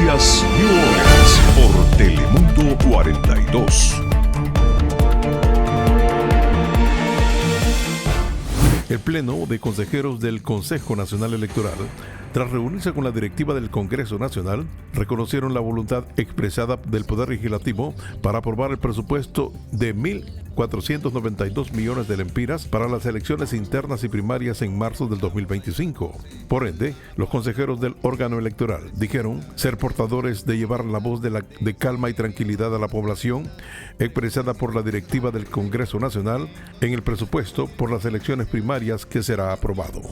Noticias New Orleans por Telemundo 42. El Pleno de Consejeros del Consejo Nacional Electoral, tras reunirse con la directiva del Congreso Nacional, reconocieron la voluntad expresada del Poder Legislativo para aprobar el presupuesto de 1.492 millones de lempiras para las elecciones internas y primarias en marzo del 2025. Por ende, los consejeros del órgano electoral dijeron ser portadores de llevar la voz de calma y tranquilidad a la población, expresada por la directiva del Congreso Nacional en el presupuesto por las elecciones primarias que será aprobado.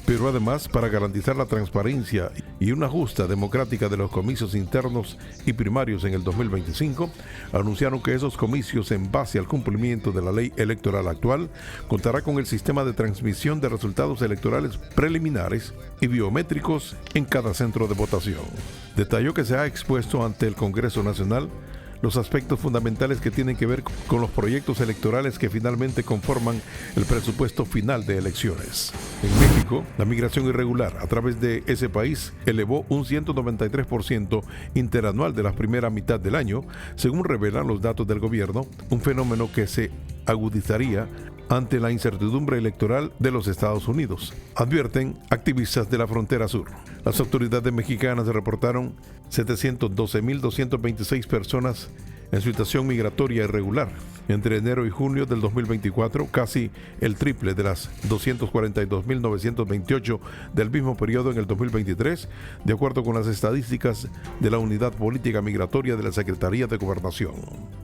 Pero además, para garantizar la transparencia y una justa democrática de los comicios internos y primarios en el 2025, anunciaron que esos comicios, en base al cumplimiento de la ley electoral actual, contará con el sistema de transmisión de resultados electorales preliminares y biométricos en cada centro de votación. Detalló que se ha expuesto ante el Congreso Nacional los aspectos fundamentales que tienen que ver con los proyectos electorales que finalmente conforman el presupuesto final de elecciones. En México, la migración irregular a través de ese país elevó un 193% interanual de la primera mitad del año, según revelan los datos del gobierno, un fenómeno que se agudizaría ante la incertidumbre electoral de los Estados Unidos, advierten activistas de la frontera sur. Las autoridades mexicanas reportaron 712.226 personas en situación migratoria irregular entre enero y junio del 2024, casi el triple de las 242.928 del mismo periodo en el 2023, de acuerdo con las estadísticas de la Unidad Política Migratoria de la Secretaría de Gobernación.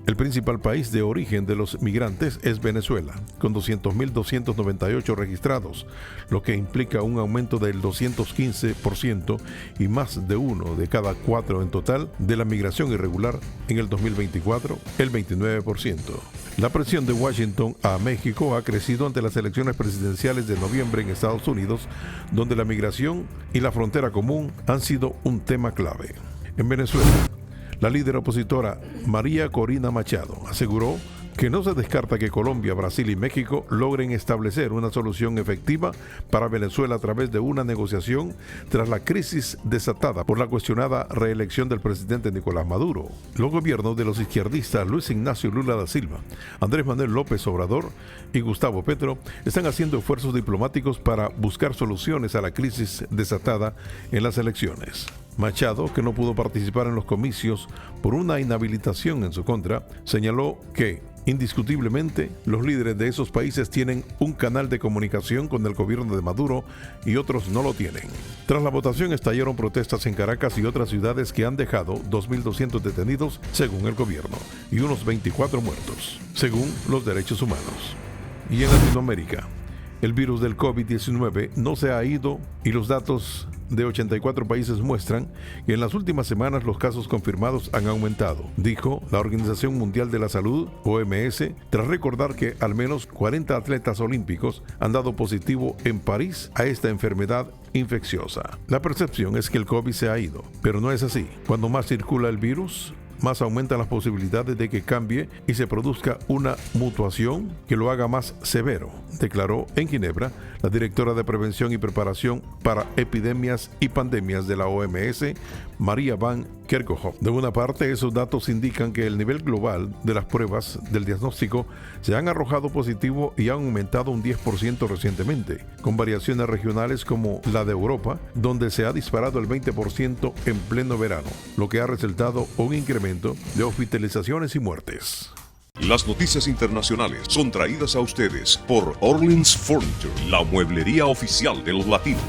El principal país de origen de los migrantes es Venezuela, con 200.298 registrados, lo que implica un aumento del 215% y más de uno de cada cuatro en total de la migración irregular en el 2024, el 29%. La presión de Washington a México ha crecido ante las elecciones presidenciales de noviembre en Estados Unidos, donde la migración y la frontera común han sido un tema clave. En Venezuela, la líder opositora María Corina Machado aseguró que no se descarta que Colombia, Brasil y México logren establecer una solución efectiva para Venezuela a través de una negociación tras la crisis desatada por la cuestionada reelección del presidente Nicolás Maduro. Los gobiernos de los izquierdistas Luis Ignacio Lula da Silva, Andrés Manuel López Obrador y Gustavo Petro están haciendo esfuerzos diplomáticos para buscar soluciones a la crisis desatada en las elecciones. Machado, que no pudo participar en los comicios por una inhabilitación en su contra, señaló que indiscutiblemente, los líderes de esos países tienen un canal de comunicación con el gobierno de Maduro y otros no lo tienen. Tras la votación estallaron protestas en Caracas y otras ciudades que han dejado 2.200 detenidos, según el gobierno, y unos 24 muertos, según los derechos humanos. Y en Latinoamérica, el virus del COVID-19 no se ha ido y los datos de 84 países muestran que en las últimas semanas los casos confirmados han aumentado, dijo la Organización Mundial de la Salud, OMS, tras recordar que al menos 40 atletas olímpicos han dado positivo en París a esta enfermedad infecciosa. La percepción es que el COVID se ha ido, pero no es así. Cuando más circula el virus, más aumentan las posibilidades de que cambie y se produzca una mutación que lo haga más severo, declaró en Ginebra la directora de Prevención y Preparación para Epidemias y Pandemias de la OMS, María Van Kerkhove. De una parte, esos datos indican que el nivel global de las pruebas del diagnóstico se han arrojado positivo y han aumentado un 10% recientemente, con variaciones regionales como la de Europa, donde se ha disparado el 20% en pleno verano, lo que ha resultado un incremento de hospitalizaciones y muertes. Las noticias internacionales son traídas a ustedes por Orleans Furniture, la mueblería oficial de los latinos.